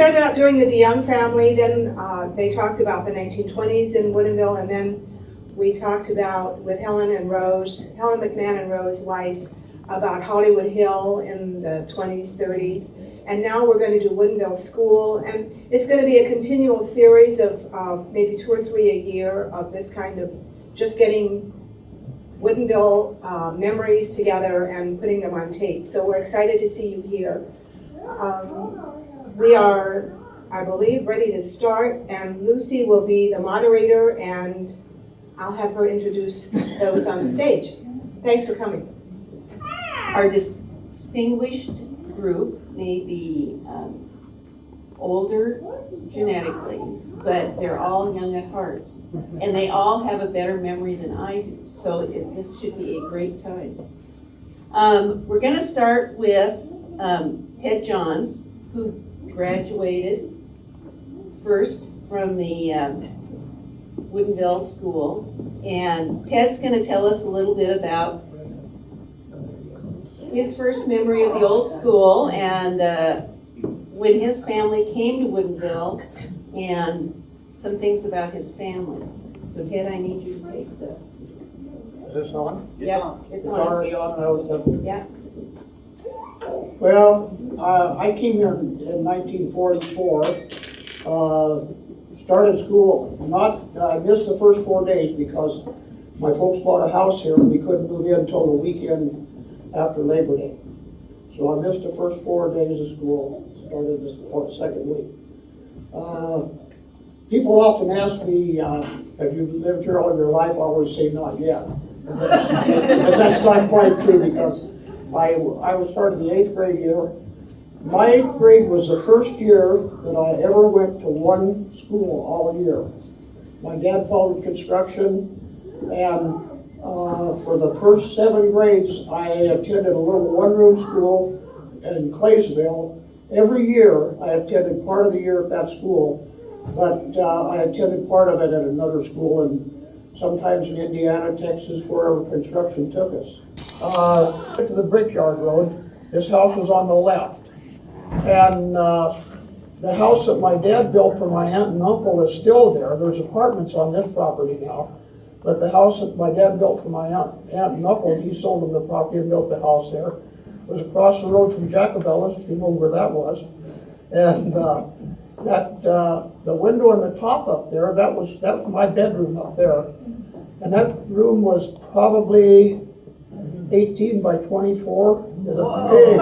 started out during the DeYoung family, then they talked about the 1920s in Woodinville, and then we talked about, with Helen McMahon and Rose Weiss, about Hollywood Hill in the 20s, 30s, and now we're going to do Woodinville School, and it's going to be a continual series of maybe 2 or 3 a year of this kind of just getting Woodinville memories together and putting them on tape. So we're excited to see you here. We are, I believe, ready to start, and Lucy will be the moderator, and I'll have her introduce those on the stage. Thanks for coming. Our distinguished group may be older genetically, but they're all young at heart. And they all have a better memory than I do, so this should be a great time. We're going to start with Ted Johns, who graduated first from the Woodinville School. And Ted's going to tell us a little bit about his first memory of the old school and when his family came to Woodinville and some things about his family. So Ted, I need you to take the... Is this on? Yeah, it's on. Already on? Yeah. Well, I came here in 1944, started school, I missed the first 4 days because my folks bought a house here and we couldn't move in until the weekend after Labor Day. So I missed the first 4 days of school, started the second week. People often ask me, have you lived here all your life? I always say not yet. But that's not quite true because I was started the 8th grade year. My 8th grade was the first year that I ever went to one school all year. My dad followed construction, and for the first 7 grades, I attended a little one-room school in Claysville. Every year, I attended part of the year at that school, but I attended part of it at another school, and sometimes in Indiana, Texas, wherever construction took us. Went to the Brickyard Road. This house was on the left. And the house that my dad built for my aunt and uncle is still there. There's apartments on this property now. But the house that my dad built for my aunt and uncle, he sold them the property and built the house there. It was across the road from Jacobella's, if you know where that was. And the window on the top up there, that was my bedroom up there. And that room was probably 18 by 24. It was a big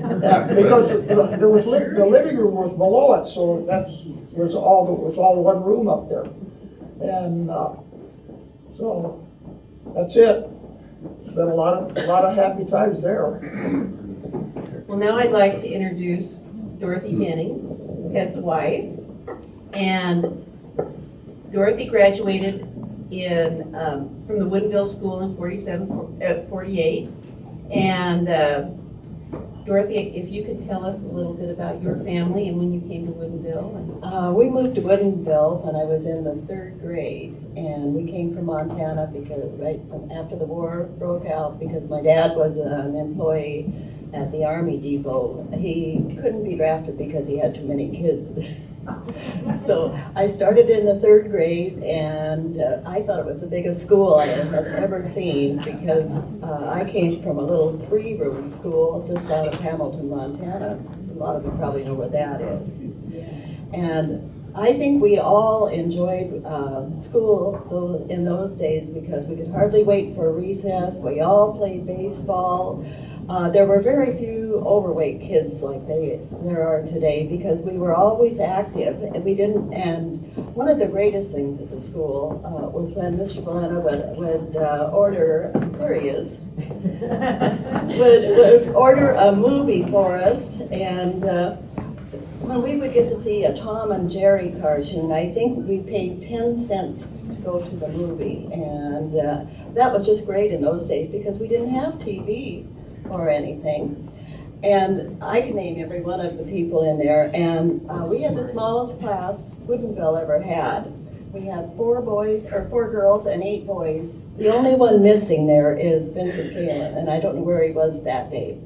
room. Yeah, because there was the living room was below it, so that was all one room up there. And so that's it. It's been a lot of happy times there. Well, now I'd like to introduce Dorothy Denning, Ted's wife. And Dorothy graduated from the Woodinville School in 48. And Dorothy, if you could tell us a little bit about your family and when you came to Woodinville. We moved to Woodinville when I was in the 3rd grade, and we came from Montana because after the war broke out, because my dad was an employee at the Army Depot. He couldn't be drafted because he had too many kids. So I started in the 3rd grade, and I thought it was the biggest school I had ever seen because I came from a little 3-room school just out of Hamilton, Montana. A lot of you probably know where that is. And I think we all enjoyed school in those days because we could hardly wait for recess. We all played baseball. There were very few overweight kids like there are today because we were always active and we didn't. And one of the greatest things at the school was when Mr. Valena would order, there he is, would order a movie for us, and when we would get to see a Tom and Jerry cartoon, I think we paid 10 cents to go to the movie, and that was just great in those days because we didn't have TV or anything. And I can name every one of the people in there, and we had the smallest class Woodinville ever had. We had 4 girls and 8 boys. The only one missing there is Vincent Palin, and I don't know where he was that day.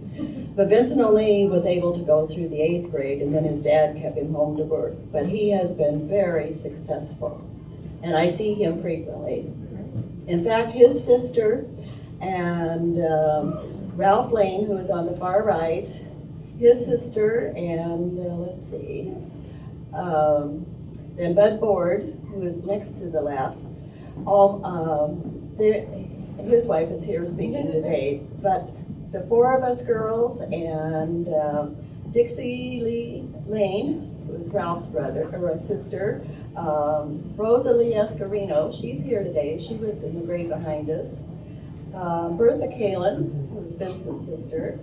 But Vincent only was able to go through the 8th grade, and then his dad kept him home to work. But he has been very successful, and I see him frequently. In fact, his sister and Ralph Lane, who is on the far right, his sister, and let's see, then Bud Board, who is next to the left, his wife is here speaking today, but the 4 of us girls and Dixie Lee Lane, who is Ralph's brother or sister, Rosalie Escarino, she's here today. She was in the grade behind us. Bertha Kalin, who is Vincent's sister,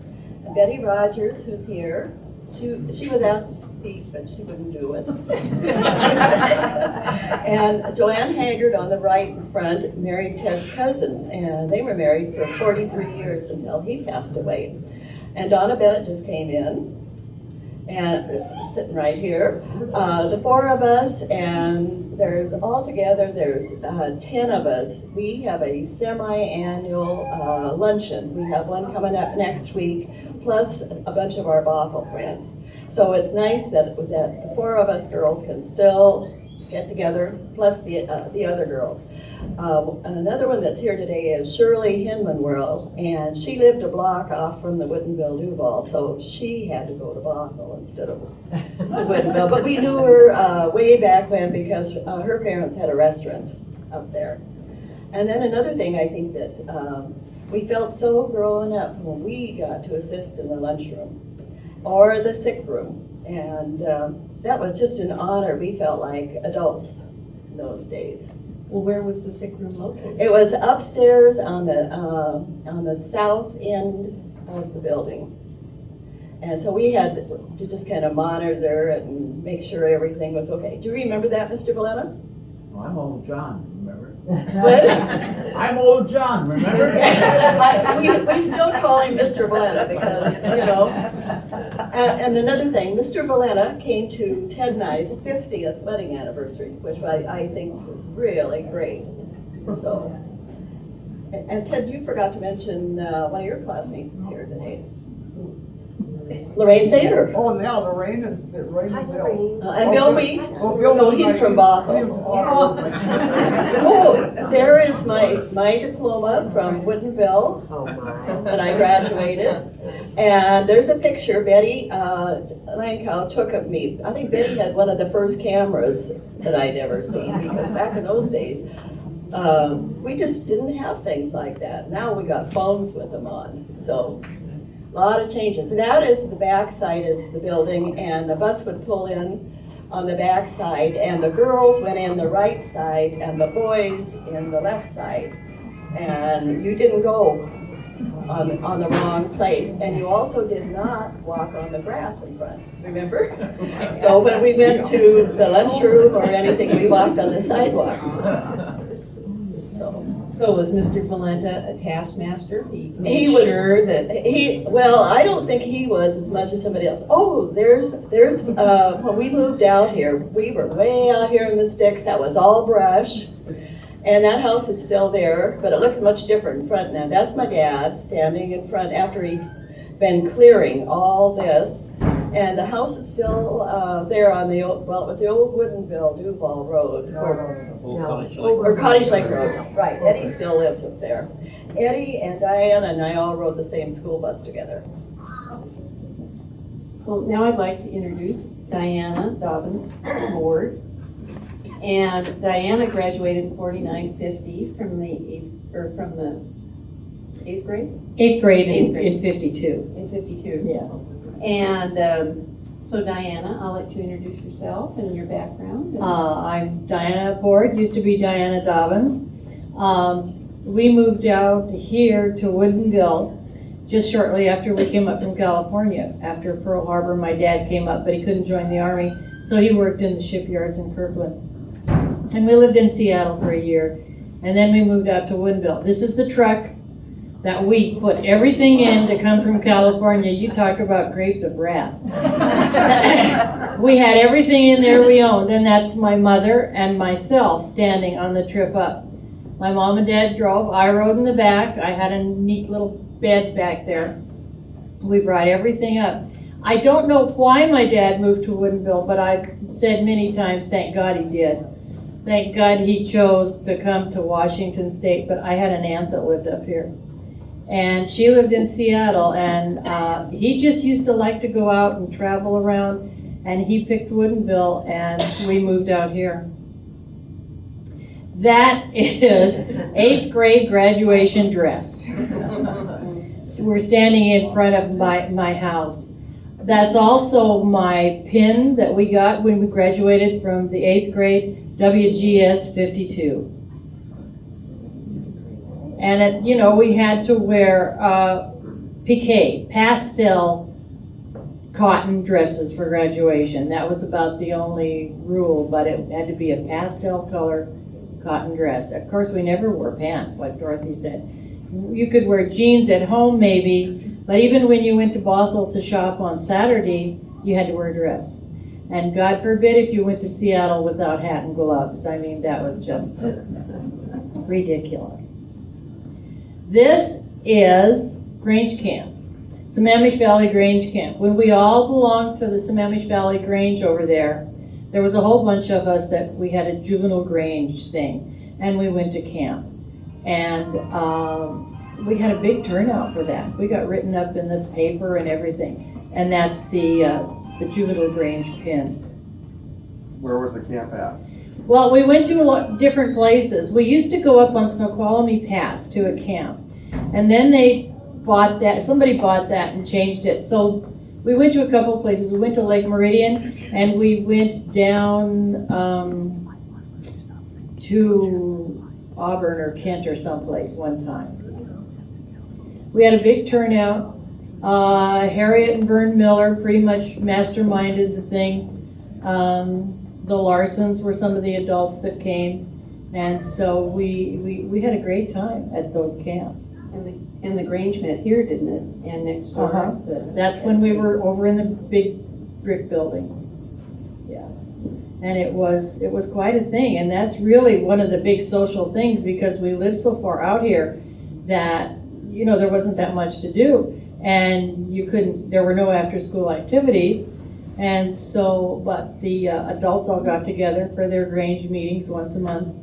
and Betty Rogers, who's here. She was asked to speak, but she wouldn't do it. And Joanne Haggard on the right in front married Ted's cousin, and they were married for 43 years until he passed away. And Donna Bennett just came in, and sitting right here. The 4 of us, and there's 10 of us. We have a semi-annual luncheon. We have one coming up next week, plus a bunch of our Bothell friends. So it's nice that the 4 of us girls can still get together, plus the other girls. Another one that's here today is Shirley Hinmanwell, and she lived a block off from the Woodinville Duval, so she had to go to Bothell instead of Woodinville. But we knew her way back when because her parents had a restaurant up there. And then another thing I think that we felt so growing up when we got to assist in the lunchroom or the sick room, and that was just an honor. We felt like adults in those days. Well, where was the sick room located? It was upstairs on the south end of the building. And so we had to just kind of monitor and make sure everything was okay. Do you remember that, Mr. Valena? Oh, I'm old John, remember? What? I'm old John, remember? We still call him Mr. Valena because, and another thing, Mr. Valena came to Ted and I's 50th wedding anniversary, which I think was really great. So, and Ted, you forgot to mention one of your classmates is here today. Lorraine Thayer. Oh, now Lorraine and Bill. And Bill Wheat. Oh, Bill No, was he's my- from Bothell. Oh. Oh, there is my diploma from Woodinville when I graduated. And there's a picture Betty Lankow took of me. I think Betty had one of the first cameras that I'd ever seen because back in those days, we just didn't have things like that. Now we got phones with them on, so a lot of changes. And that is the back side of the building, and the bus would pull in on the back side, and the girls went in the right side, and the boys in the left side. And you didn't go on the wrong place, and you also did not walk on the grass in front, remember? So when we went to the lunchroom or anything, we walked on the sidewalk. So was Mr. Valenta a taskmaster? He He made was- sure that Well, I don't think he was as much as somebody else. Oh, there's when we moved out here, we were way out here in the sticks. That was all brush. And that house is still there, but it looks much different in front now. That's my dad standing in front after he'd been clearing all this. And the house is still there on the old, well, it was the old Woodinville Duval Road. Or Cottage Lake Road, right. Eddie still lives up there. Eddie and Diana and I all rode the same school bus together. Well, now I'd like to introduce Diana Dobbins Board. And Diana graduated in 4950 from the eighth grade? 8th grade Eighth grade. in 52. In 52. Yeah. And so Diana, I'll let you introduce yourself and your background. I'm Diana Board, used to be Diana Dobbins. We moved out here to Woodinville just shortly after we came up from California. After Pearl Harbor, my dad came up, but he couldn't join the Army, so he worked in the shipyards in Kirkland. And we lived in Seattle for a year, and then we moved out to Woodinville. This is the truck that we put everything in to come from California. You talk about grapes of wrath. We had everything in there we owned, and that's my mother and myself standing on the trip up. My mom and dad drove, I rode in the back. I had a neat little bed back there. We brought everything up. I don't know why my dad moved to Woodinville, but I've said many times, thank God he did. Thank God he chose to come to Washington State, but I had an aunt that lived up here. And she lived in Seattle, and he just used to like to go out and travel around, and he picked Woodinville, and we moved out here. That is 8th grade graduation dress. So we're standing in front of my house. That's also my pin that we got when we graduated from the 8th grade, WGS 52. And we had to wear piqué, pastel cotton dresses for graduation. That was about the only rule, but it had to be a pastel color cotton dress. Of course, we never wore pants, like Dorothy said. You could wear jeans at home maybe, but even when you went to Bothell to shop on Saturday, you had to wear a dress. And God forbid if you went to Seattle without hat and gloves. I mean, that was just ridiculous. This is Grange Camp, Sammamish Valley Grange Camp. When we all belonged to the Sammamish Valley Grange over there was a whole bunch of us that we had a juvenile Grange thing, and we went to camp. And we had a big turnout for that. We got written up in the paper and everything. And that's the juvenile Grange pin. Where was the camp at? Well, we went to a lot different places. We used to go up on Snoqualmie Pass to a camp. And then somebody bought that and changed it. So we went to a couple of places. We went to Lake Meridian, and we went down to Auburn or Kent or someplace one time. We had a big turnout. Harriet and Vern Miller pretty much masterminded the thing. The Larsons were some of the adults that came, and so we had a great time at those camps. And the Grange met here, didn't it? And next door. That's when we were over in the big brick building. Yeah, and it was quite a thing, and that's really one of the big social things because we live so far out here that there wasn't that much to do, and there were no after-school activities. And so, but the adults all got together for their Grange meetings once a month,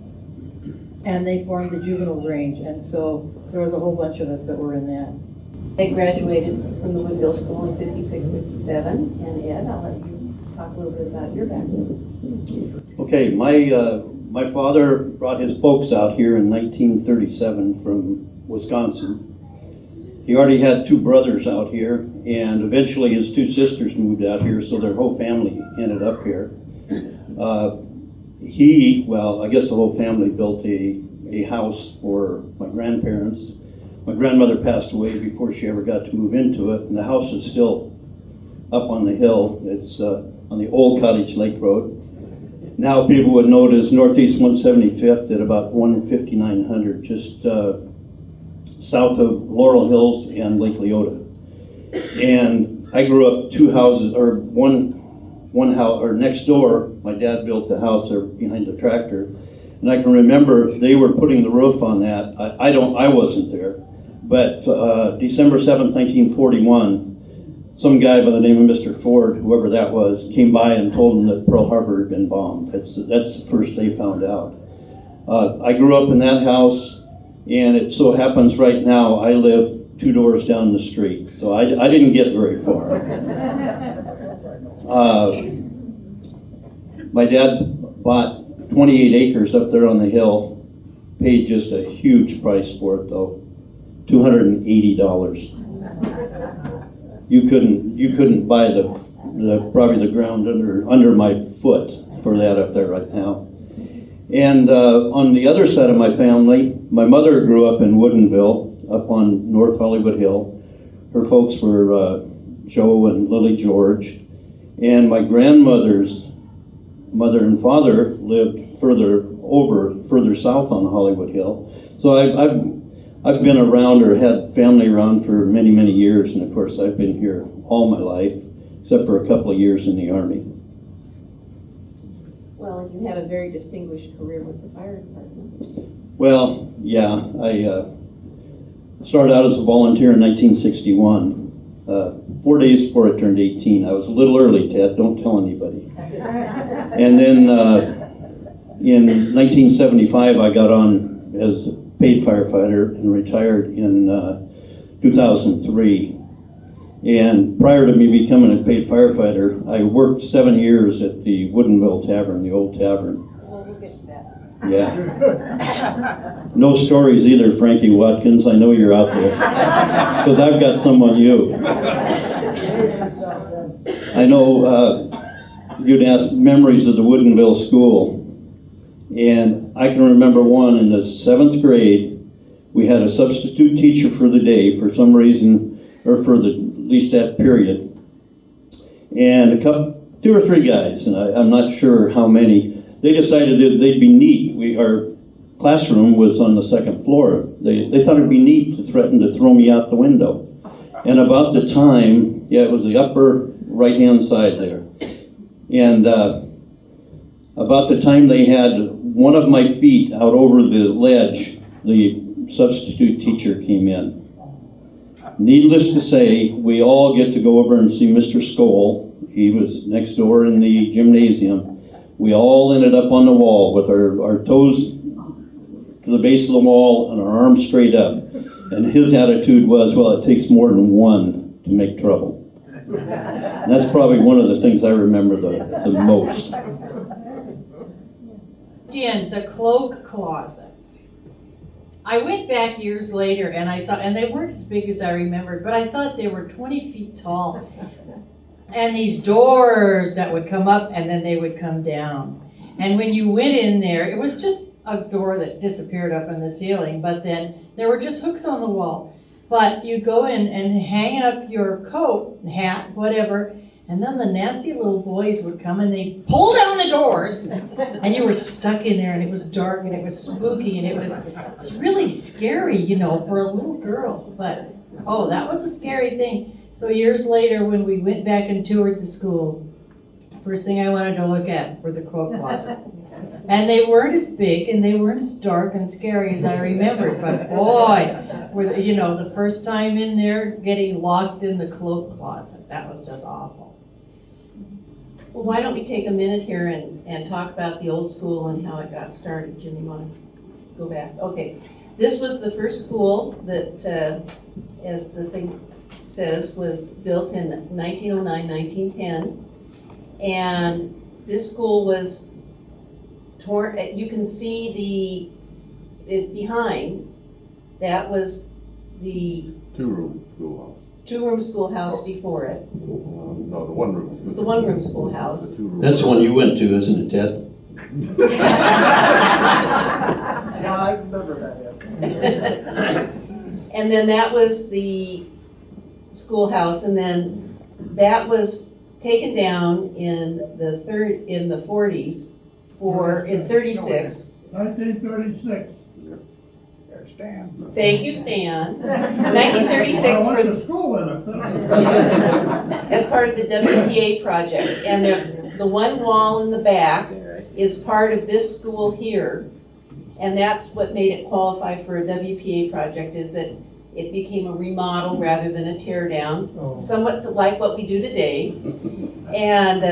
and they formed the juvenile Grange, and so there was a whole bunch of us that were in that. They graduated from the Woodville School in 56, 57, and Ed, I'll let you talk a little bit about your background. Okay, my father brought his folks out here in 1937 from Wisconsin. He already had 2 brothers out here, and eventually his 2 sisters moved out here, so their whole family ended up here. I guess the whole family built a house for my grandparents. My grandmother passed away before she ever got to move into it, and the house is still up on the hill. It's on the old Cottage Lake Road. Now people would know it as Northeast 175th at about 15900, just south of Laurel Hills and Lake Leota. And I grew up 2 houses, or one house, or next door, my dad built the house there behind the tractor. And I can remember they were putting the roof on that. I wasn't there. But December 7th, 1941, some guy by the name of Mr. Ford, whoever that was, came by and told them that Pearl Harbor had been bombed. That's the first they found out. I grew up in that house. And it so happens right now I live 2 doors down the street, so I didn't get very far. My dad bought 28 acres up there on the hill, paid just a huge price for it though, $280. You couldn't buy probably the ground under my foot for that up there right now. And on the other side of my family, my mother grew up in Woodinville, up on North Hollywood Hill. Her folks were Joe and Lily George. And my grandmother's mother and father lived further south on Hollywood Hill. So I've been around or had family around for many, many years. And of course, I've been here all my life, except for a couple of years in the Army. Well, you had a very distinguished career with the fire department. Well, yeah, I started out as a volunteer in 1961, 4 days before I turned 18. I was a little early, Ted, don't tell anybody. And then in 1975, I got on as a paid firefighter and retired in 2003. And prior to me becoming a paid firefighter, I worked 7 years at the Woodinville Tavern, the old tavern. We'll get to that. Yeah. No stories either, Frankie Watkins. I know you're out there. Because I've got some on you. I know you'd ask memories of the Woodinville School. And I can remember one in the 7th grade. We had a substitute teacher for the day for some reason, or for at least that period. And 2 or 3 guys, and I'm not sure how many, they decided that they'd be neat. Our classroom was on the 2nd floor. They thought it'd be neat to threaten to throw me out the window. And about the time, it was the upper right-hand side there. And about the time they had one of my feet out over the ledge, the substitute teacher came in. Needless to say, we all get to go over and see Mr. Skoll. He was next door in the gymnasium. We all ended up on the wall with our toes to the base of the wall and our arms straight up. And his attitude was, well, it takes more than one to make trouble. And that's probably one of the things I remember the most. Dan, the cloak closets. I went back years later and I saw, and they weren't as big as I remembered, but I thought they were 20 feet tall. And these doors that would come up and then they would come down. And when you went in there, it was just a door that disappeared up in the ceiling, but then there were just hooks on the wall. But you go in and hang up your coat, hat, whatever, and then the nasty little boys would come and they'd pull down the doors and you were stuck in there and it was dark and it was spooky and it's really scary, you know, for a little girl. But, oh, that was a scary thing. So years later when we went back and toured the school, first thing I wanted to look at were the cloak closets. And they weren't as big and they weren't as dark and scary as I remembered. But boy, were you know, the first time in there getting locked in the cloak closet, that was just awful. Well, why don't we take a minute here and talk about the old school and how it got started. Jim, you want to go back? Okay. This was the first school that, as the thing says, was built in 1909, 1910. And this school was torn. You can see behind, that was the Two-room schoolhouse. two-room schoolhouse before it. No, the one-room. The one-room schoolhouse. The two-room. That's the one you went to, isn't it, Ted? Yeah, I remember that. And then that was the schoolhouse, and then that was taken down in the 40s in 36. 1936. There's Stan. Thank you, Stan. 1936 I went for to school in it. as part of the WPA project. And the one wall in the back is part of this school here. And that's what made it qualify for a WPA project, is that it became a remodel rather than a tear down, somewhat like what we do today. And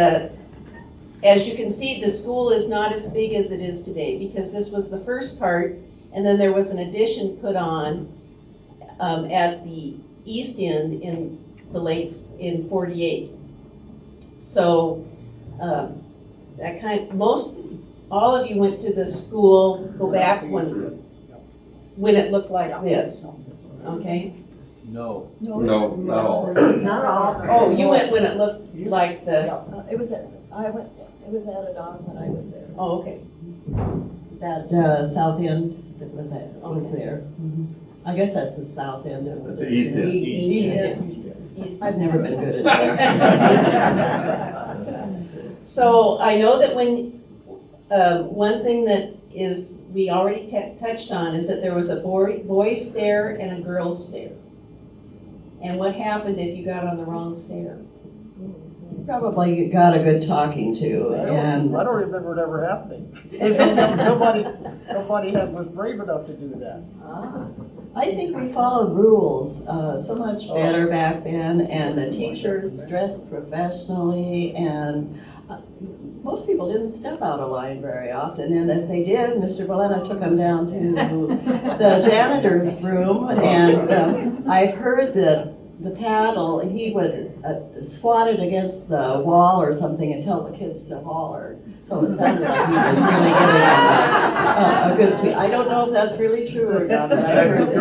as you can see, the school is not as big as it is today because this was the first part, and then there was an addition put on at the east end in 48. So all of you went to the school, go back when it looked like this, okay? No. No, not all. Not all. Oh, you went when it looked like the, It was added on when I was there. oh, okay. That south end that was there. I guess that's the south end. That's the east end. East end. I've never been good at that. So I know that one thing that we already touched on is that there was a boys stair and a girls stair. And what happened if you got on the wrong stair? Probably got a good talking to, and I don't remember it ever happening. Nobody was brave enough to do that. I think we followed rules so much better back then, and the teachers dressed professionally, and most people didn't step out of line very often, and if they did, Mr. Valena took them down to the janitor's room, and I've heard that the paddle, he would squat it against the wall or something and tell the kids to holler. So it sounded like he was really giving them a good speech. I don't know if that's really true or not, but I heard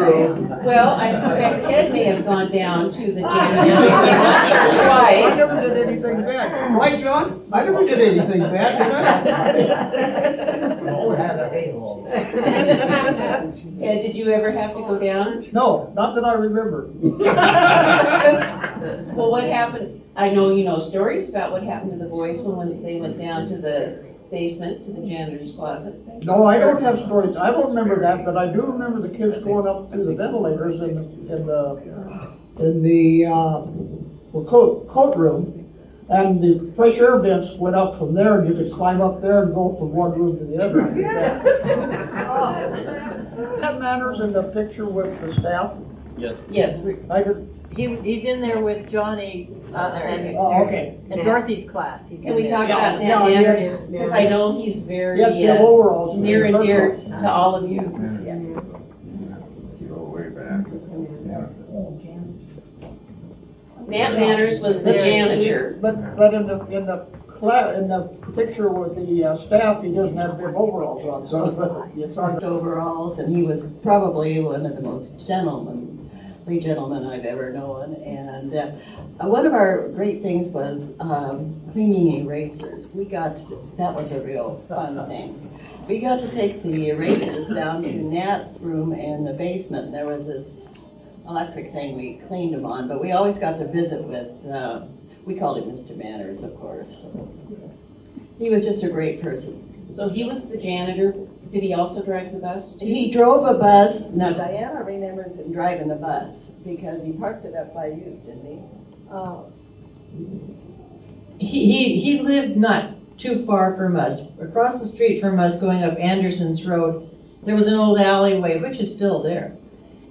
that. Well, I suspect Ted may have gone down to the janitor's room twice. never did anything bad. Right, John? I never did anything bad, did I? Oh, had a halo. Ted, did you ever have to go down? No, not that I remember. Well, what happened, I know you know stories about what happened to the boys when they went down to the basement, to the janitor's closet. No, I don't have stories. I don't remember that, but I do remember the kids going up through the ventilators in the coat room. And the fresh air vents went up from there, and you could climb up there and go from one room to the other. That Manners in the picture with the staff. Yes, I did. He's in there with Johnny and Oh, okay. Dorothy's class. He's can in we there. talk about Nat Yeah, Manners? Because I know he's very Yeah, the overalls. near and dear to all of you. Go way back. Nat Manners was the janitor. But in the picture with the staff, he doesn't have big overalls on, so it's hard to. Overalls, and he was probably one of the most gentlemanly gentlemen I've ever known. And one of our great things was cleaning erasers. That was a real fun thing. We got to take the erasers down to Nat's room in the basement. There was this electric thing we cleaned them on, but we always got to visit with, we called him Mr. Manners, of course. He was just a great person. So he was the janitor. Did he also drive the bus too? He drove a bus. Now Diana remembers him driving the bus because he parked it up by you, didn't he? He lived not too far from us. Across the street from us, going up Anderson's Road, there was an old alleyway, which is still there.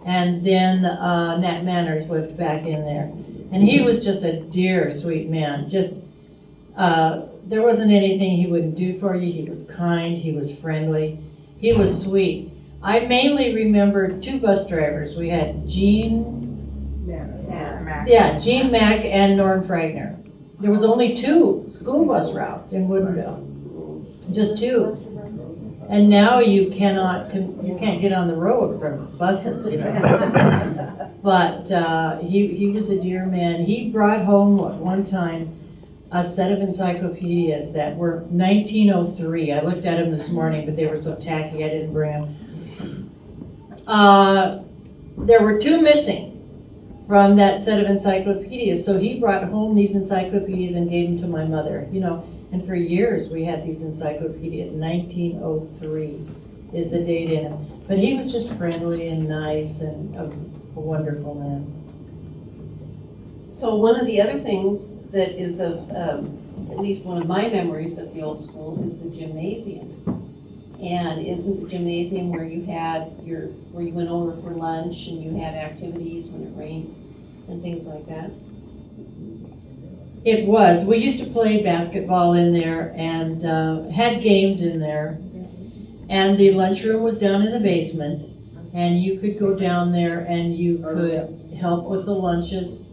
And then Nat Manners lived back in there. And he was just a dear, sweet man. There wasn't anything he wouldn't do for you. He was kind, he was friendly, he was sweet. I mainly remember two bus drivers. We had Gene Mack and Norm Fragner. There was only two school bus routes in Woodinville, just two. And now you can't get on the road from buses, you know. But he was a dear man. He brought home at one time a set of encyclopedias that were 1903. I looked at them this morning, but they were so tacky I didn't bring them. There were two missing from that set of encyclopedias, so he brought home these encyclopedias and gave them to my mother, you know. And for years we had these encyclopedias. 1903 is the date in them. But he was just friendly and nice and a wonderful man. So one of the other things that is of, at least one of my memories of the old school is the gymnasium. And isn't the gymnasium where you went over for lunch and you had activities when it rained and things like that? It was. We used to play basketball in there and had games in there. And the lunchroom was down in the basement. And you could go down there and you could help with the lunches.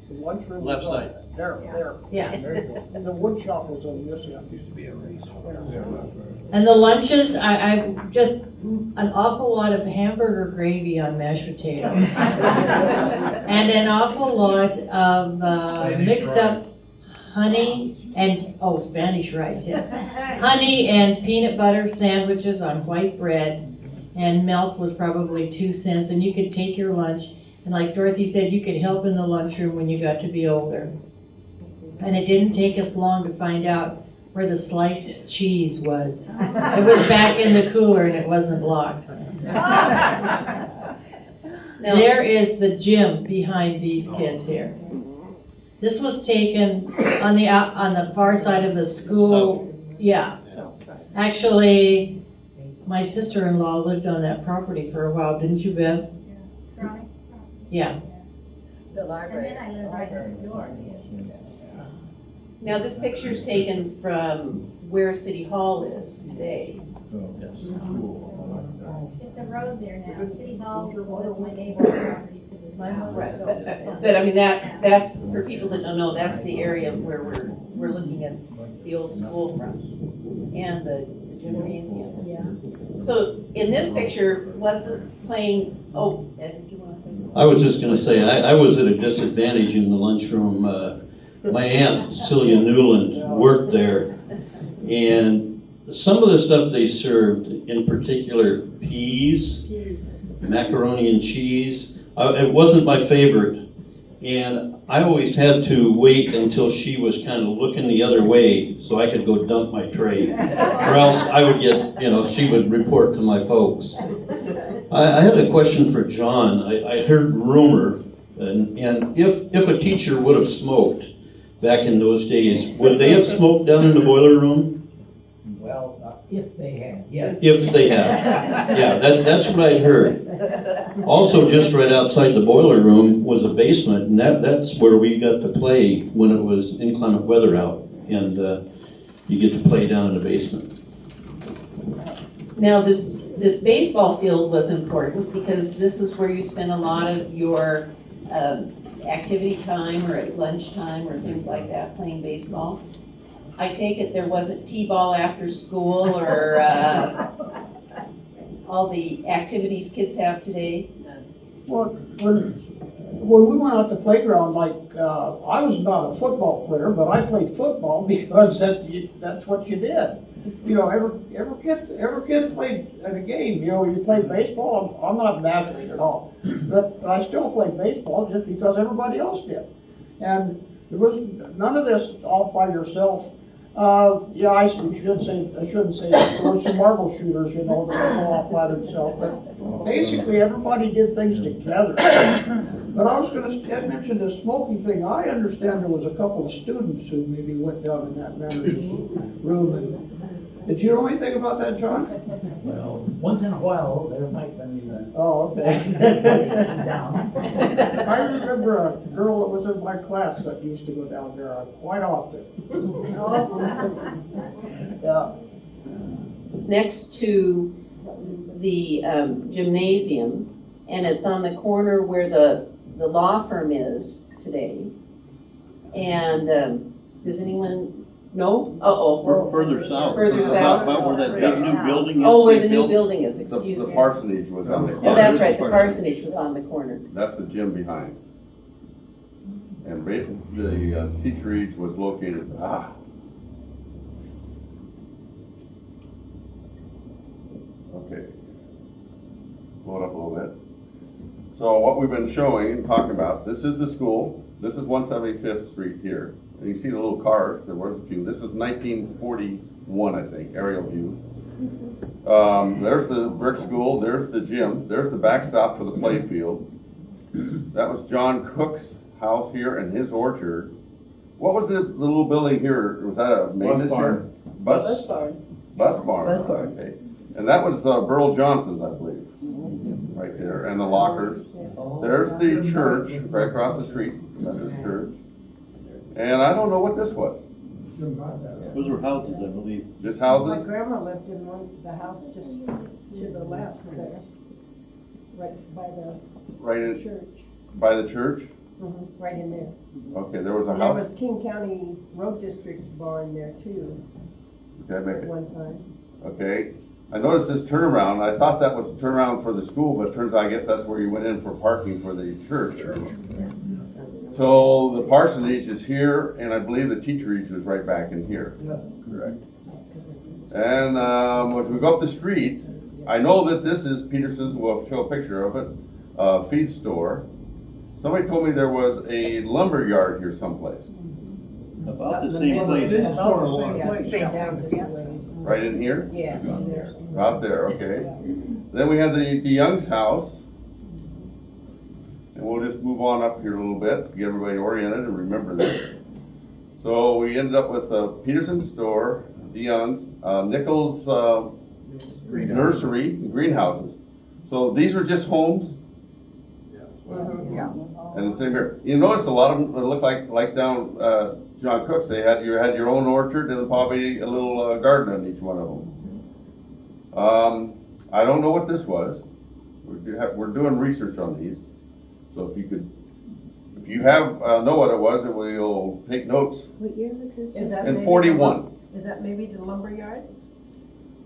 The lunchroom Left was side. There. Yeah. There you go. And the wood shop was on this end. Used to be a race. And the lunches, I just an awful lot of hamburger gravy on mashed potatoes. And an awful lot of mixed up honey and, Spanish rice, yes. Honey and peanut butter sandwiches on white bread. And milk was probably 2 cents. And you could take your lunch. And like Dorothy said, you could help in the lunchroom when you got to be older. And it didn't take us long to find out where the sliced cheese was. It was back in the cooler and it wasn't locked. There is the gym behind these kids here. This was taken on the far side of the school. Yeah. Actually, My sister-in-law lived on that property for a while, didn't you, Bev? Scrawny. Yeah. The And library. then I live right next door. Now, this picture's taken from where City Hall is today. It's a road there now. City Hall was my neighbor's property to the south. Right, but I mean, that's, for people that don't know, that's the area where we're looking at the old school from, and the gymnasium. Yeah. So, in this picture, wasn't playing, oh, Ed, did you want to say something? I was just gonna say, I was at a disadvantage in the lunchroom. My aunt Celia Newland worked there, and some of the stuff they served, in particular peas, macaroni and cheese, it wasn't my favorite. And I always had to wait until she was kind of looking the other way so I could go dump my tray. Or else I would get, she would report to my folks. I had a question for John. I heard rumor, and if a teacher would have smoked back in those days, would they have smoked down in the boiler room? Well, if they had, yes. If they had. Yeah, that's what I heard. Also, just right outside the boiler room was a basement, and that's where we got to play when it was inclement weather out, and you get to play down in the basement. Now, this baseball field was important because this is where you spend a lot of your activity time or at lunchtime or things like that, playing baseball. I take it there wasn't t-ball after school or all the activities kids have today? Well, when we went out to playground, like, I was not a football player, but I played football because that's what you did. Every kid played at a game. You played baseball. I'm not an athlete at all, but I still played baseball just because everybody else did. And there was none of this all by yourself. I shouldn't say there were some marble shooters, that go off by themselves, but basically everybody did things together. But I was going to mention the smoking thing. I understand there was a couple of students who maybe went down in that manager's room. And did you know anything about that, John? Well, once in a while, there might be Oh, okay. down. I remember a girl that was in my class that used to go down there quite often. Yeah. Next to the gymnasium, and it's on the corner where the law firm is today. And does anyone know? Uh-oh. Further south. Further south. About where that big new building is. Oh, where the new built? building is, excuse The me. parsonage was on the Oh, corner. that's right, the parsonage was on the corner. That's the gym behind. And the teacherage was located, okay. Blow it up a little bit. So what we've been showing and talking about, this is the school. This is 175th Street here. And you see the little cars, there was a few. This is 1941, I think, aerial view. There's the brick school, there's the gym, there's the backstop for the play field. That was John Cook's house here and his orchard. What was the little building here? Was that a maintenance yard? Bus barn. Bus barn. Okay. And that was Burl Johnson's, I believe, right there, and the lockers. There's the church right across the street, that's his church. And I don't know what this was. Those were houses, I believe. Just My houses? grandma lived in the house just to the left there, right by the Right in, church, by the church? right in there. Okay, there was a And there house. was King County Road District barn there too, Okay, at make it. one time. Okay. I noticed this turnaround. I thought that was a turnaround for the school, but it turns out I guess that's where you went in for parking for the church. So the parsonage is here, and I believe the teacherage is right back in here. Correct. And as we go up the street, I know that this is Peterson's, we'll show a picture of it, feed store. Somebody told me there was a lumber yard here someplace. About the same place. Right in here? Yeah, there. Out there, okay. Then we have the Young's house. And we'll just move on up here a little bit, get everybody oriented and remember this. So we ended up with Peterson store, the Young's, Nichols nursery, and greenhouses. So these are just homes? Yeah. And the same here. You notice a lot of them look like down, John Cook's, you had your own orchard and probably a little garden on each one of them. I don't know what this was. We're doing research on these. So if you know what it was, we'll take notes. What year was this? Is that In maybe 41. Is that maybe the lumber yard?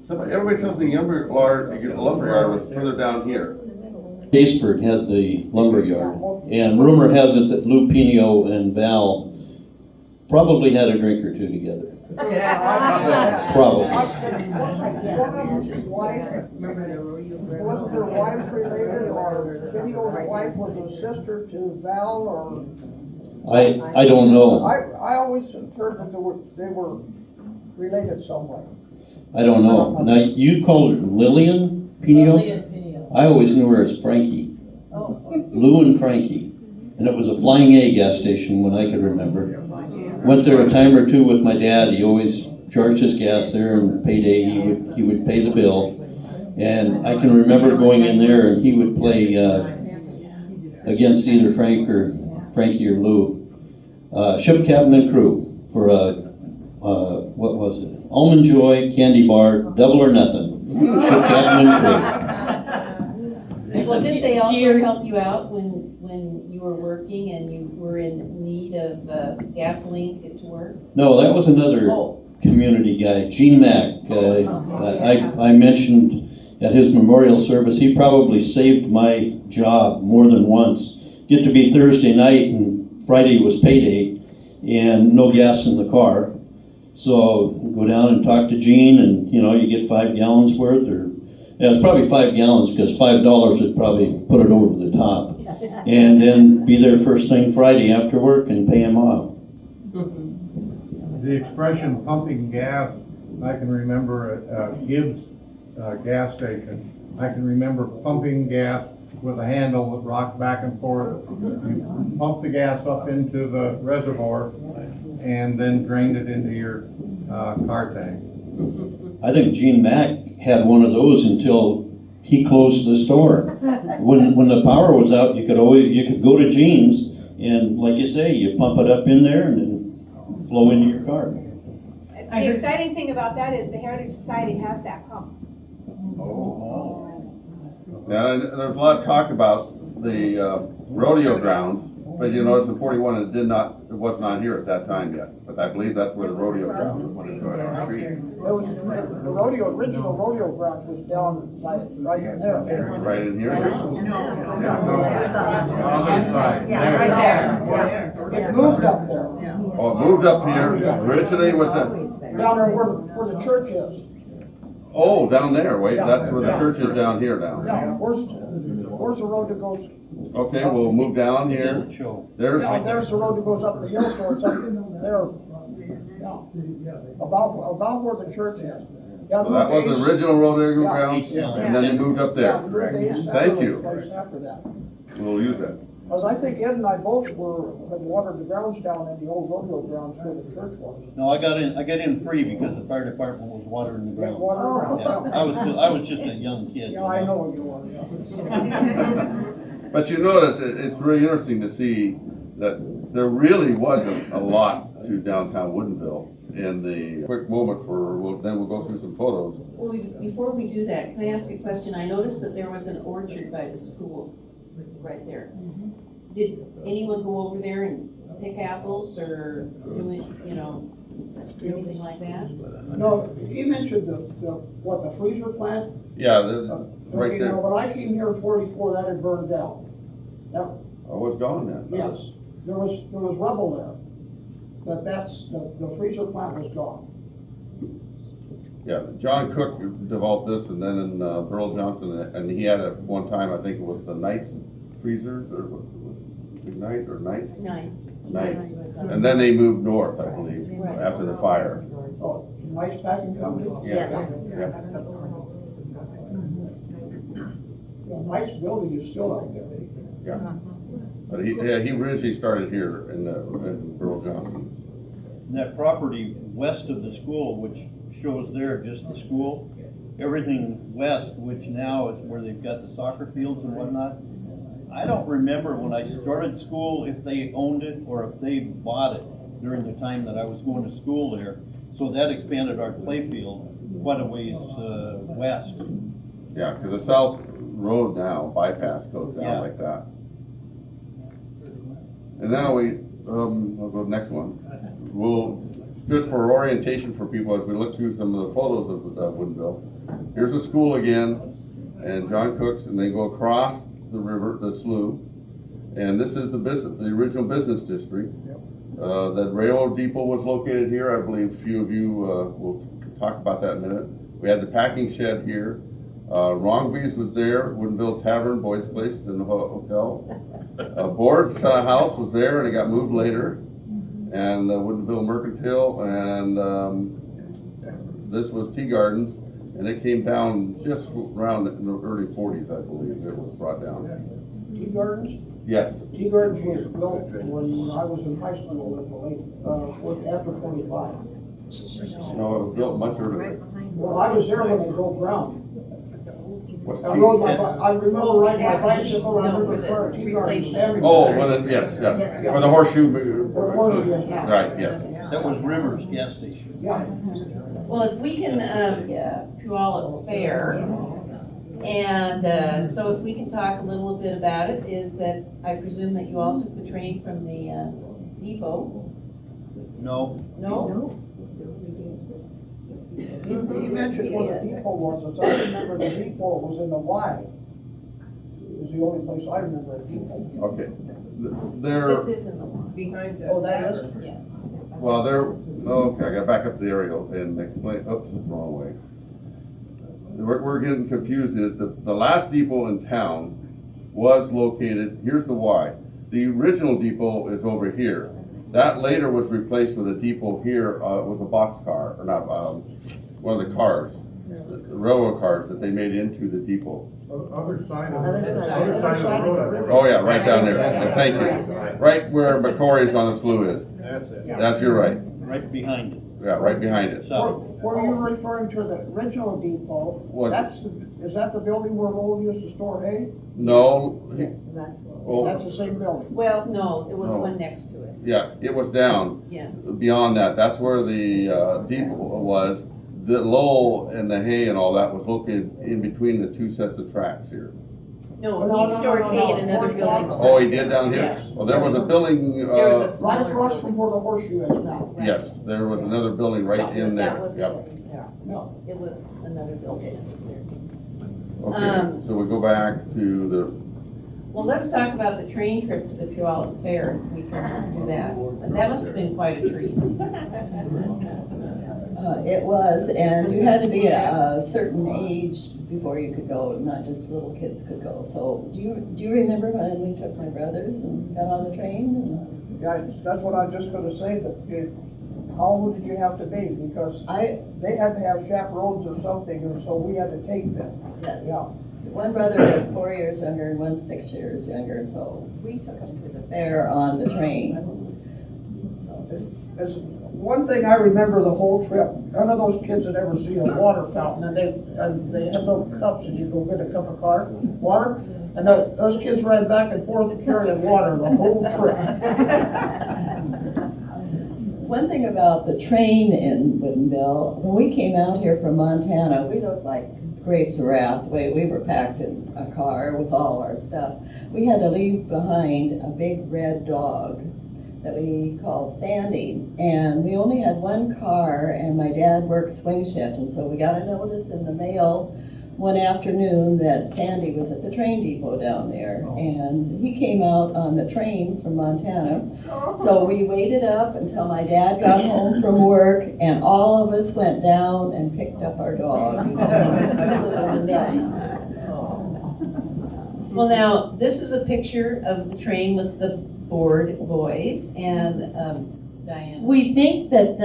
Everybody tells me the lumber yard was further down here. Baseford had the lumber yard, and rumor has it that Lou Pino and Val probably had a drink or two together. Probably. Wasn't their wives related, or Video's wife was a sister to Val, or? I don't know. I always interpreted they were related some way. I don't know. Now, you called her Lillian Pino? I always knew her as Frankie. Lou and Frankie. And it was a Flying A gas station when I could remember. Went there a time or two with my dad. He always charged his gas there, and payday he would pay the bill. And I can remember going in there, and he would play against either Frankie or Lou. Ship Captain and Crew for what was it? Almond Joy, Candy Bar, Double or Nothing. Ship Captain and Crew. Well, did they also help you out when you were working and you were in need of gasoline to get to work? No, that was another community guy, Gene Mack. I mentioned at his memorial service, he probably saved my job more than once. Get to be Thursday night and Friday was payday and no gas in the car. So go down and talk to Gene, and you get 5 gallons worth, or it's probably 5 gallons because $5 would probably put it over the top. And then be there first thing Friday after work and pay him off. The expression pumping gas, I can remember at Gibbs gas station. I can remember pumping gas with a handle that rocked back and forth. You pump the gas up into the reservoir and then drained it into your car tank. I think Gene Mack had one of those until he closed the store. When the power was out, you could go to Gene's, and like you say, you pump it up in there and then flow into your car. The exciting thing about that is the Heritage Society has that pump. Now, there's a lot of talk about the rodeo grounds, but you notice in 41 it was not here at that time yet. But I believe that's where the rodeo ground was. The original rodeo grounds was down right in there. Right in here? Yeah, right there. It moved up there. Oh, it moved up here. Originally it was Down there where the church is. Oh, down there. Wait, that's where the church is down here now. Yeah, where's the road that goes? Okay, we'll move down here. There's There's the road that goes up the hill, so it's up there. Yeah. About where the church is. Yeah, so that was the original rodeo grounds, and then it moved up there. Thank you. After that. We'll use that. Because I think Ed and I both had watered the grounds down in the old rodeo grounds where the church was. No, I got in free because the fire department was watering the ground. Yeah. I was just a young kid. Yeah, I know you were, yeah. But you notice it's really interesting to see that there really wasn't a lot to downtown Woodinville in the quick moment then we'll go through some photos. Well, before we do that, can I ask a question? I noticed that there was an orchard by the school right there. Did anyone go over there and pick apples or do it, anything like that? No, he mentioned the freezer plant? Yeah, right there. When I came here in 44, that had burned down. Yep. I was gone then. Yes, there was rubble there, but the freezer plant was gone. Yeah, John Cook developed this, and then in Burl Johnson, and he had it one time, I think it was the Knights freezers, or was it Knight or Knight? Knights. And then they moved north, I believe, after the fire. Oh, Knights Packing Company? Yeah. The Knights building is still out there. Yeah. But he originally started here in Burl Johnson. And that property west of the school, which shows there just the school, everything west, which now is where they've got the soccer fields and whatnot. I don't remember when I started school if they owned it or if they bought it during the time that I was going to school there. So that expanded our play field quite a ways west. Yeah, because the south road now, bypass goes Yeah. down like that. And now I'll go to the next one. We'll, just for orientation for people as we look through some of the photos of Woodinville. Here's the school again, and John Cook's, and they go across the river, the slough. And this is the original business district. The railroad depot was located here. I believe a few of you will talk about that in a minute. We had the packing shed here. Rongby's was there, Woodinville Tavern, Boyd's Place, and the hotel. Board's house was there, and it got moved later. And Woodinville Mercantile, and this was Tea Gardens, and it came down just around in the early 40s, I believe, it was brought down. Tea Gardens? Yes. Tea Gardens was built when I was in high school in the late, after 25. No, it was built much earlier. Well, I was there when they broke ground. What's I remember riding my bicycle around No, River for the Square, Tea Gardens. replacement. Oh, well, yes, yes, for the horseshoe. Right, yes. That was Rivers gas station. Yeah. Well, if we can, Puyallup Fair, and so if we can talk a little bit about it, is that I presume that you all took the train from the depot? No, No? You mentioned what the depot was, I remember the depot was in the Y. It was the only place I remember a depot. Okay. There, This isn't the one. Oh, that is? Yeah. well, there, okay, I gotta back up the aerial and explain, oops, it's the wrong way. We're getting confused is the last depot in town was located, here's the Y. The original depot is over here. That later was replaced with a depot here with a box car, or not, one of the cars, the railroad cars that they made into the depot. Other side of Other the side. road. Oh, yeah, right down there. Thank you. Right where McCory's on the slough is. That's it. That's, you're right. right behind it, Yeah, right behind it. south. Were you referring to the original depot? Was- Is that the building where Lowell used to store hay? No, That's well, the same building. Well, no, it was No. one next to it. yeah, it was down. Yeah. Beyond that, that's where the depot was. The Lowell and the hay and all that was located in between the two sets of tracks here. No, No, he no, stored no, hay no, in another no. building. Oh, he did down here? Yeah. Well, there was a building, There was a Right smaller across building. from where the horseshoe is now. yes, there was another building right in That there. was Yep. No. It was another building that was there. Okay, so we go back to the, Well, let's talk about the train trip to the Puyallup Fair, if we can do that. That must have been quite a treat. It was, and you had to be a certain age before you could go, not just little kids could go. So do you remember when we took my brothers and got on the train? Yeah, that's what I was just gonna say, that how old did you have to be? Because they had to have chaperones or something, and so we had to take them. Yes. Yeah. One brother was 4 years younger and one's 6 years younger, so we took them to the fair on the train. There's one thing I remember the whole trip, none of those kids had ever seen a water fountain, and they had little cups, and you go get a cup of water, and those kids ran back and forth carrying water the whole trip. One thing about the train in Woodinville, when we came out here from Montana, we looked like grapes of wrath, the way we were packed in a car with all our stuff. We had to leave behind a big red dog that we called Sandy, and we only had one car, and my dad worked swing shift, and so we got a notice in the mail one afternoon that Sandy was at the train depot down there, and he came out on the train from Montana. So we waited up until my dad got home from work, and all of us went down and picked up our dog. Well, now, this is a picture of the train with the board boys and Diane. We think that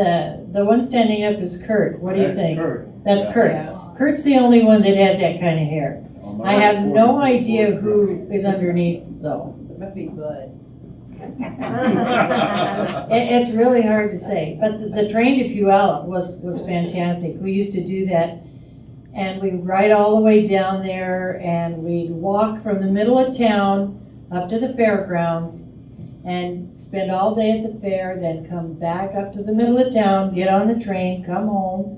the one standing up is Kurt. What do you think? That's Kurt. Kurt's the only one that had that kind of hair. I have no idea who is underneath though. It must be Bud. It's really hard to say, but the train to Puyallup was fantastic. We used to do that, And we'd ride all the way down there, and we'd walk from the middle of town up to the fairgrounds and spend all day at the fair, then come back up to the middle of town, get on the train, come home.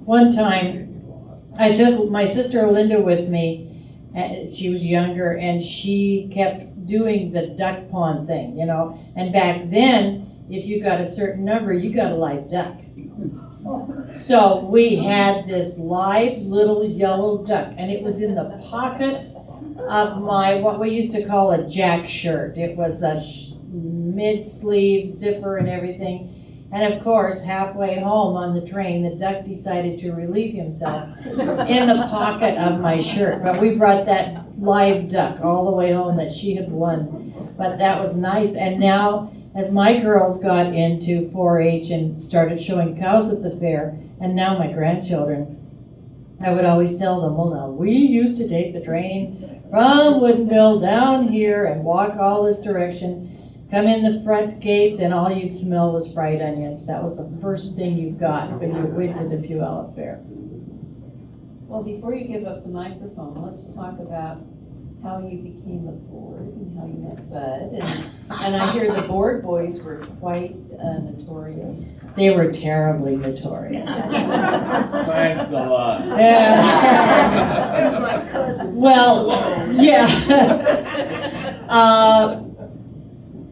One time, I took my sister Linda with me, and she was younger, and she kept doing the duck pond thing, and back then, if you got a certain number, you got a live duck. So we had this live little yellow duck, and it was in the pocket of my, what we used to call a jack shirt. It was a mid-sleeve zipper and everything. And of course, halfway home on the train, the duck decided to relieve himself in the pocket of my shirt. But we brought that live duck all the way home that she had won. But that was nice. And now, as my girls got into 4-H and started showing cows at the fair, and now my grandchildren, I would always tell them, well, now, we used to take the train from Woodinville down here and walk all this direction, come in the front gates, and all you'd smell was fried onions. That was the first thing you got when you went to the Puyallup Fair. Well, before you give up the microphone, let's talk about how you became a board and how you met Bud. And I hear the board boys were quite notorious. They were terribly notorious. Thanks a lot. Yeah. Well, yeah.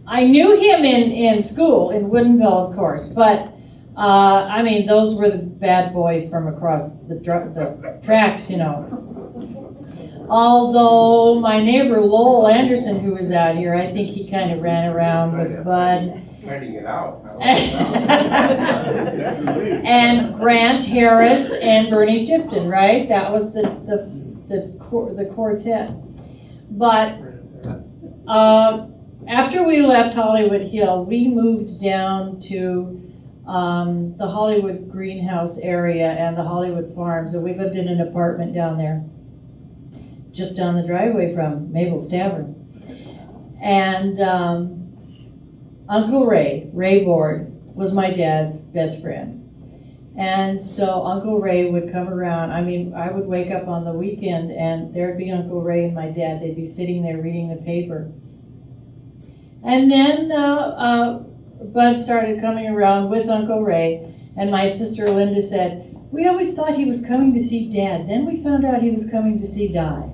I knew him in school, in Woodinville, of course, but I mean, those were the bad boys from across the tracks, Although my neighbor Lowell Anderson, who was out here, I think he kind of ran around with Bud. Finding it out. And Grant Harris and Bernie Tipton, right? That was the quartet. But after we left Hollywood Hill, we moved down to the Hollywood Greenhouse area and the Hollywood Farms, and we lived in an apartment down there, just down the driveway from Mabel's Tavern. And Uncle Ray Board, was my dad's best friend. And so Uncle Ray would come around. I mean, I would wake up on the weekend and there'd be Uncle Ray and my dad. They'd be sitting there reading the paper. And then Bud started coming around with Uncle Ray, and my sister Linda said, we always thought he was coming to see Dad. Then we found out he was coming to see Di.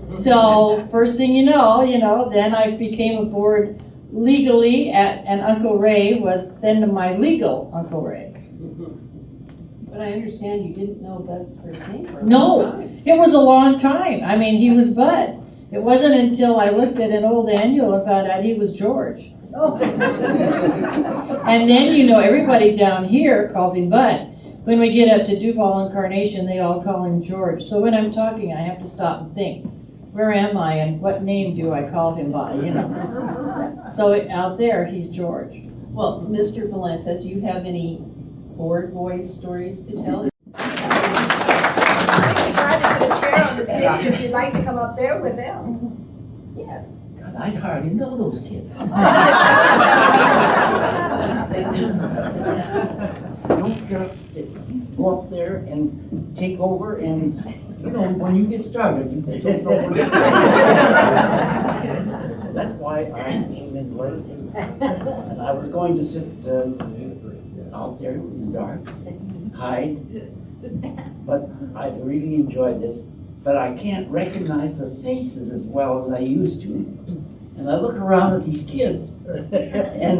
So first thing you know, then I became a board legally, and Uncle Ray was then my legal Uncle Ray. But I understand you didn't know Bud's first name for a long No, time. it was a long time. I mean, he was Bud. It wasn't until I looked at an old annual and found out he was George. And then, everybody down here calls him Bud. When we get up to Duval and Carnation, they all call him George. So when I'm talking, I have to stop and think, where am I and what name do I call him by, So out there, he's George. Well, Mr. Valenta, do you have any board boys stories to tell? I decided to put a chair on the stage if you'd like to come up there with them. Yeah. God, I hardly know those kids. Don't get upstairs. Go up there and take over, and when you get started, you just don't know where to That's why I came in late. And I was going to sit out there in the dark, hide. But I really enjoyed this. But I can't recognize the faces as well as I used to. And I look around at these kids, and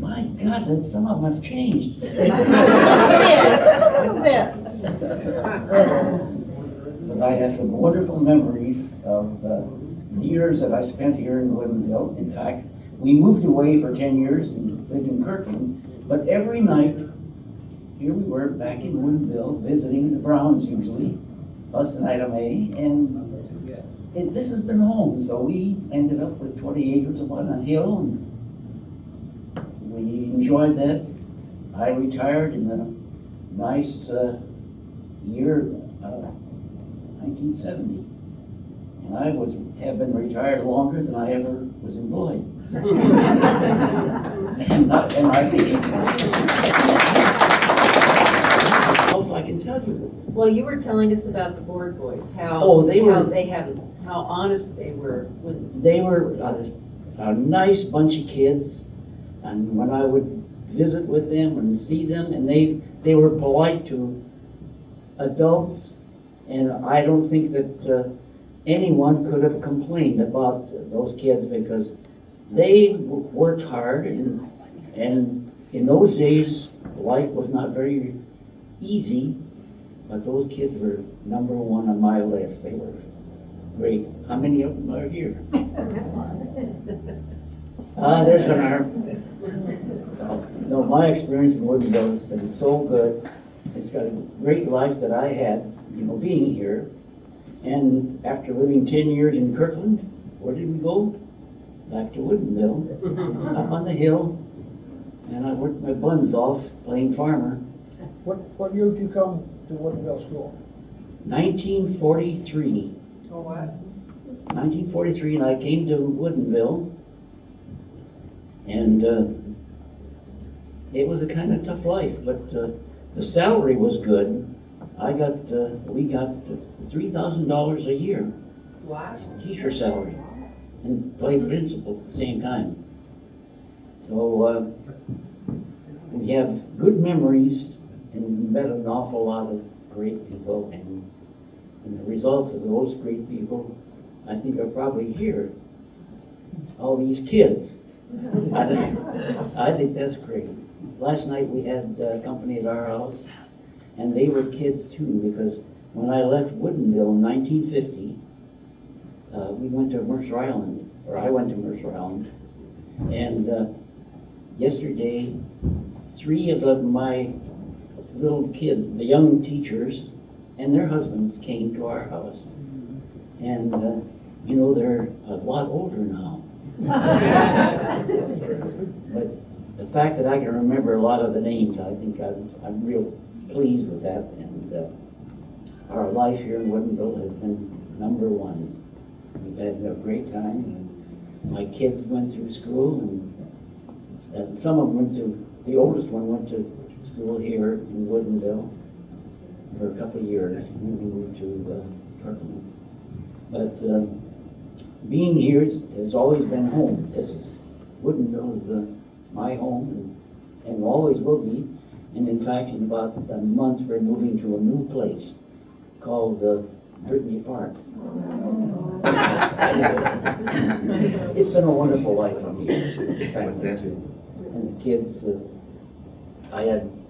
my God, some of them have changed. Just a little bit. But I have some wonderful memories of the years that I spent here in Woodinville. In fact, we moved away for 10 years and lived in Kirkland. But every night, here we were back in Woodinville, visiting the Browns usually, us and Ida Mae, and this has been home. So we ended up with 20 acres up on a hill, and we enjoyed that. I retired in a nice year, 1970. And I have been retired longer than I ever was employed. and I think I can tell you. Well, you were telling us about the board boys, how, Oh, they were- how honest they were with, They were a nice bunch of kids, and when I would visit with them and see them, and they were polite to adults, and I don't think that anyone could have complained about those kids because they worked hard, and in those days, life was not very easy, but those kids were number one on my list. They were great. How many of them are here? There's an arm. No, my experience in Woodinville has been so good. It's got a great life that I had, being here. And after living 10 years in Kirkland, where did we go? Back to Woodinville, up on the hill. And I worked my buns off playing farmer. What year did you come to Woodinville School? 1943. Oh, what? 1943, and I came to Woodinville, and it was a kind of tough life, but the salary was good. We got $3,000 a year. Wow. Teacher salary, and played principal at the same time. So we have good memories and met an awful lot of great people, and the results of those great people, I think, are probably here. All these kids. I think that's great. Last night we had company at our house, and they were kids too, because when I left Woodinville in 1950, we went to Mercer Island, or I went to Mercer Island, and yesterday, 3 of my little kids, the young teachers, and their husbands came to our house. And, they're a lot older now. But the fact that I can remember a lot of the names, I think I'm real pleased with that. And our life here in Woodinville has been number one. We've had a great time. And my kids went through school, and some of them the oldest one went to school here in Woodinville for a couple of years, and then we moved to Kirkland. But being here has always been home. Woodinville is my home, and always will be. And in fact, in about a month, we're moving to a new place called Brittany Park. It's been a wonderful life for me. In fact, and the kids,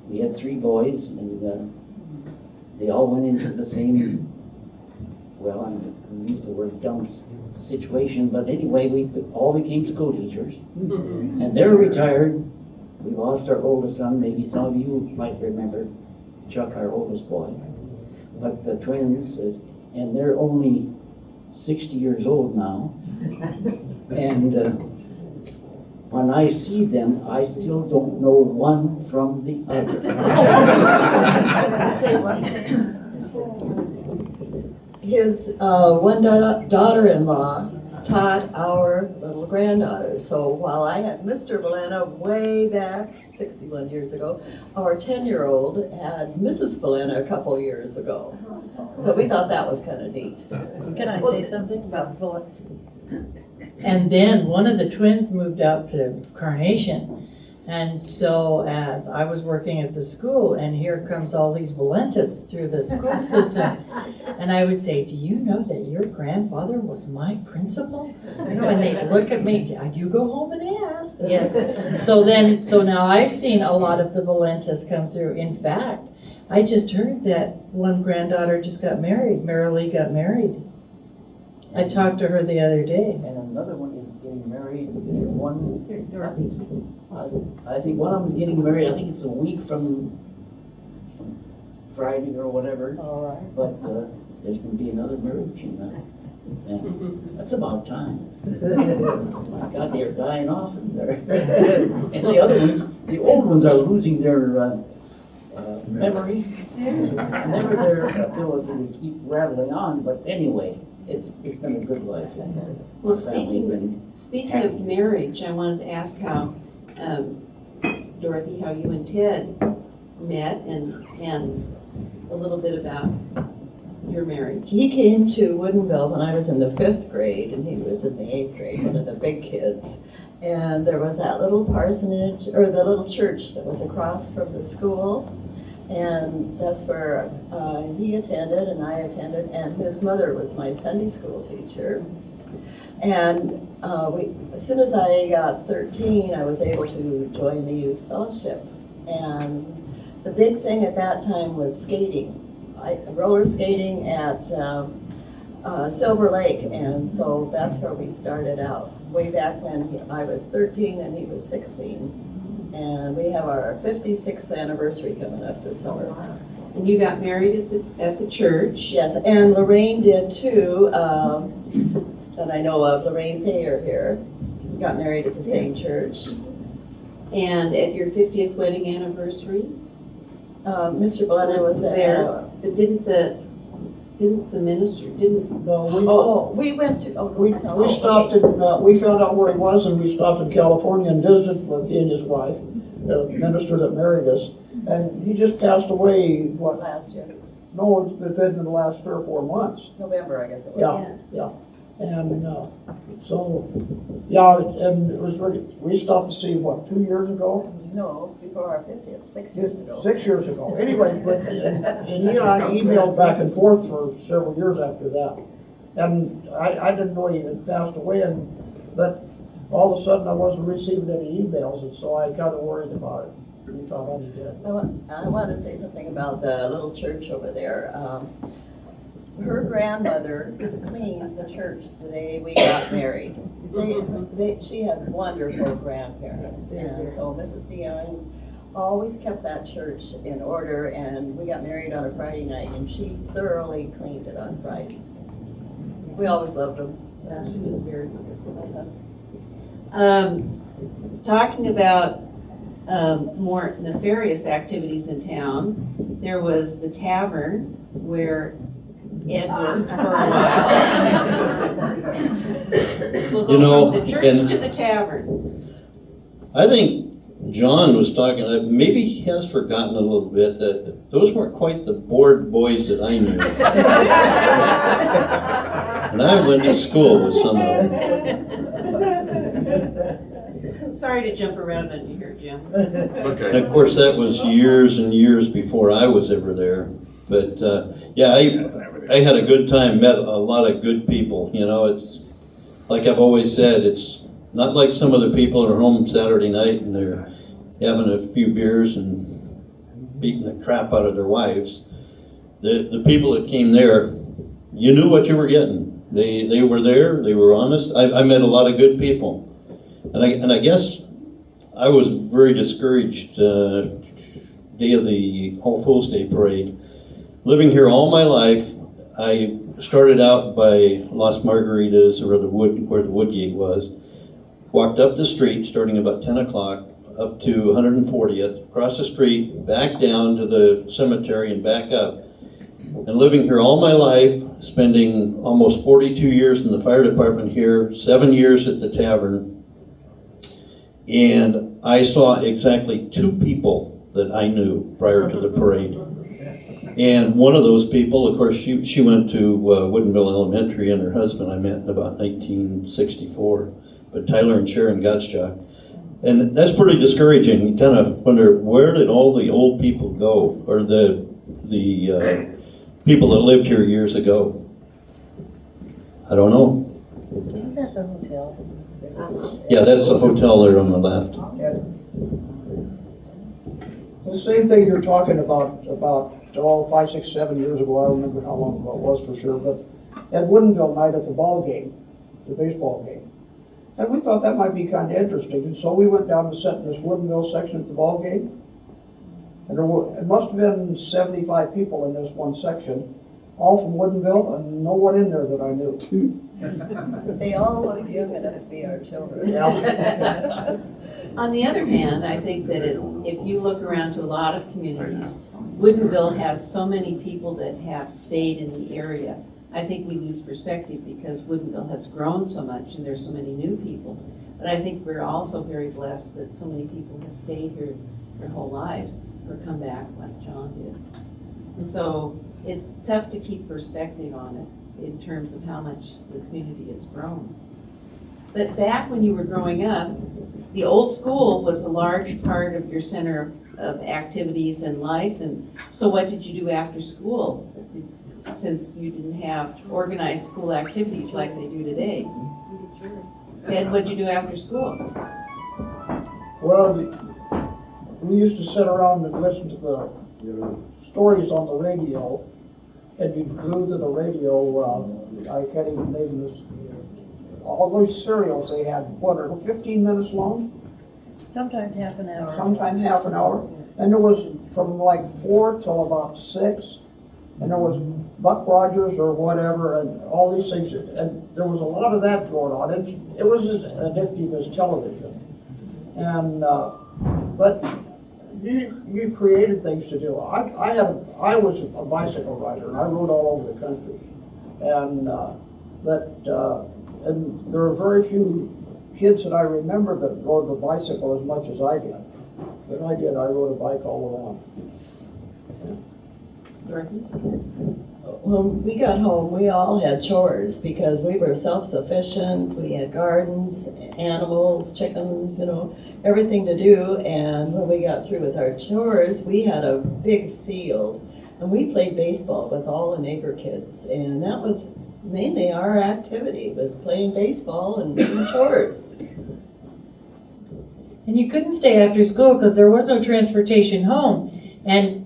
we had 3 boys, and they all went into the same, well, I'm going to use the word dumb situation, but anyway, we all became school teachers, and they're retired. We lost our oldest son. Maybe some of you might remember Chuck, our oldest boy, but the twins, and they're only 60 years old now, and when I see them, I still don't know one from the other. His one daughter-in-law taught our little granddaughter. So while I had Mr. Valena way back 61 years ago, our 10-year-old had Mrs. Valena a couple years ago. So we thought that was kind of neat. Can I say something about Philip? And then one of the twins moved out to Carnation. And so as I was working at the school, and here comes all these Valentas through the school system, and I would say, do you know that your grandfather was my principal? And they'd look at me, you go home and ask. Yes. So now I've seen a lot of the Valentas come through. In fact, I just heard that one granddaughter just got married. Marilee got married. I talked to her the other day. And another one is getting married. I think one of them is getting married. I think it's a week from Friday or whatever. All right. But there's going to be another marriage, and that's about time. My God, they're dying off, and the other ones, the old ones, are losing their memory, never their ability to keep rattling on. But anyway, it's been a good life. Well, Family been speaking happy. of marriage, I wanted to ask how, Dorothy, how you and Ted met, and a little bit about your marriage. He came to Woodinville when I was in the 5th grade, and he was in the 8th grade, one of the big kids. And there was that little parsonage, or the little church that was across from the school. And that's where he attended and I attended, and his mother was my Sunday school teacher. And as soon as I got 13, I was able to join the youth fellowship. And the big thing at that time was skating. Roller skating at Silver Lake, and so that's where we started out, way back when I was 13 and he was 16. And we have our 56th anniversary coming up this summer. And you got married at the church. Yes, and Lorraine did too, that I know of, Lorraine Thayer here, got married at the same church. And at your 50th wedding anniversary, Mr. Blenna was there. But didn't the minister, No, we went to, we stopped in, we found out where he was, and we stopped in California and visited with he and his wife, the minister that married us. And he just passed away, what? last year, No, it's within the last 3 or 4 months. November, I guess it was. Yeah. And, so, yeah, and it was really, we stopped to see, what, 2 years ago? No, before our 50th, 6 years ago. 6 years ago. Anyway, but, and he and I emailed back and forth for several years after that. And I didn't know he had passed away, but all of a sudden I wasn't receiving any emails, and so I got worried about it. We found out he did. I want to say something about the little church over there. Her grandmother cleaned the church the day we got married. She had wonderful grandparents, and so Mrs. DeYoung always kept that church in order, and we got married on a Friday night, and she thoroughly cleaned it on Friday. We always loved them. yeah, she was very wonderful. Talking about more nefarious activities in town, there was the tavern where Ed worked for a while. We'll go from the church to the tavern. I think John was talking, maybe he has forgotten a little bit that those weren't quite the bored boys that I knew. And I went to school with some of them. Sorry to jump around on you here, Jim. And Okay. of course, that was years and years before I was ever there. But yeah, I had a good time, met a lot of good people. You know, it's like I've always said, it's not like some of the people that are home Saturday night and they're having a few beers and beating the crap out of their wives. The people that came there, you knew what you were getting. They were there, they were honest. I met a lot of good people. And I guess I was very discouraged day of the All Fools Day parade. Living here all my life, I started out by Las Margaritas, or where the Woodgate was. Walked up the street starting about 10 o'clock up to 140th, across the street, back down to the cemetery and back up. And living here all my life, spending almost 42 years in the fire department here, 7 years at the tavern. And I saw exactly 2 people that I knew prior to the parade. And one of those people, of course, she went to Woodinville Elementary, and her husband I met in about 1964. But Tyler and Sharon Gottschalk. And that's pretty discouraging. You kind of wonder, where did all the old people go? Or the people that lived here years ago? I don't know. Isn't that the hotel? Yeah, that's the hotel there on the left. The same thing you're talking about 5, 6, 7 years ago, I don't remember how long ago it was for sure, but at Woodinville night at the ball game, the baseball game. And we thought that might be kind of interesting, and so we went down to sit in this Woodinville section at the ball game. And it must have been 75 people in this one section, all from Woodinville, and no one in there that I knew. They all look young enough to be our children. Yeah. On the other hand, I think that if you look around to a lot of communities, Woodinville has so many people that have stayed in the area. I think we lose perspective because Woodinville has grown so much and there's so many new people. But I think we're also very blessed that so many people have stayed here their whole lives or come back like John did. And so it's tough to keep perspective on it in terms of how much the community has grown. But back when you were growing up, the old school was a large part of your center of activities and life. And so what did you do after school? Since you didn't have organized school activities like they do today. Ted, what'd you do after school? Well, we used to sit around and listen to the stories on the radio, and you'd glue to the radio, I can't even name this, all those serials they had, what, are 15 minutes long? Sometimes half an hour. Sometimes half an hour. And there was from like 4 till about 6, and there was Buck Rogers or whatever, and all these things, and there was a lot of that going on. It was as addictive as television. And, but you created things to do. I was a bicycle rider, and I rode all over the country. And, and there are very few kids that I remember that rode the bicycle as much as I did. But I did, I rode a bike all around. Dorothy? When we got home, we all had chores because we were self-sufficient. We had gardens, animals, chickens, everything to do. And when we got through with our chores, we had a big field. And we played baseball with all the neighbor kids. And that was mainly our activity, was playing baseball and doing chores. And you couldn't stay after school because there was no transportation home. And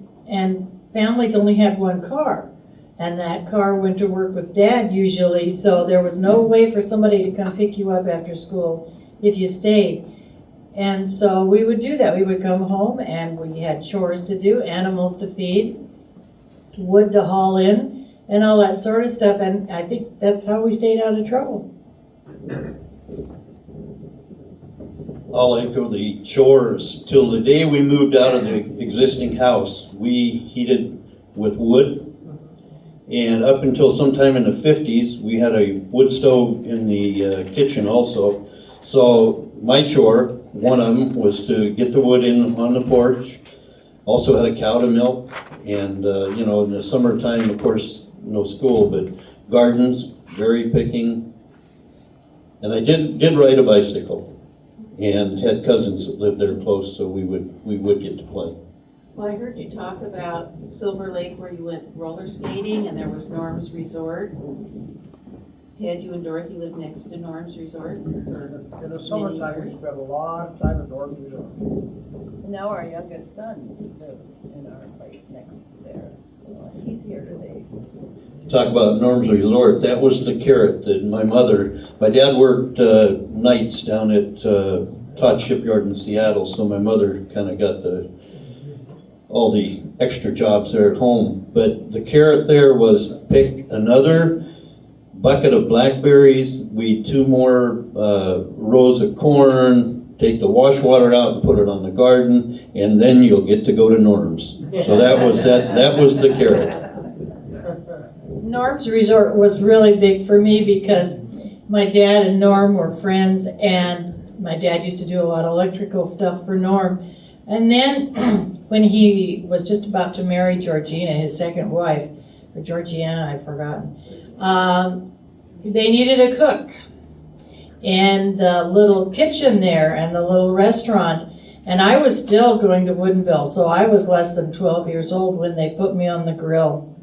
families only had one car. And that car went to work with Dad usually, so there was no way for somebody to come pick you up after school if you stayed. And so we would do that. We would come home and we had chores to do, animals to feed, wood to haul in, and all that sort of stuff. And I think that's how we stayed out of trouble. I'll echo the chores. Till the day we moved out of the existing house, we heated with wood. And up until sometime in the 50s, we had a wood stove in the kitchen also. So my chore, one of them, was to get the wood in on the porch. Also had a cow to milk. And, in the summertime, of course, no school, but gardens, berry picking. And I did ride a bicycle and had cousins that lived there close, so we would get to play. Well, I heard you talk about Silver Lake where you went roller skating and there was Norm's Resort. Ted, you and Dorothy lived next to Norm's Resort for In the summertime, we spent a lot of time at Norm's Resort. Now our youngest son lives in our place next to there. So he's here today. Talk about Norm's Resort, that was the carrot that my dad worked nights down at Todd Shipyard in Seattle, so my mother kind of got all the extra jobs there at home. But the carrot there was pick another bucket of blackberries, weed 2 more rows of corn, take the wash water out and put it on the garden, and then you'll get to go to Norm's. So that was the carrot. Norm's Resort was really big for me because my dad and Norm were friends, and my dad used to do a lot of electrical stuff for Norm. And then when he was just about to marry Georgina, his second wife, or Georgiana, I've forgotten, they needed a cook. And the little kitchen there and the little restaurant, and I was still going to Woodinville, so I was less than 12 years old when they put me on the grill.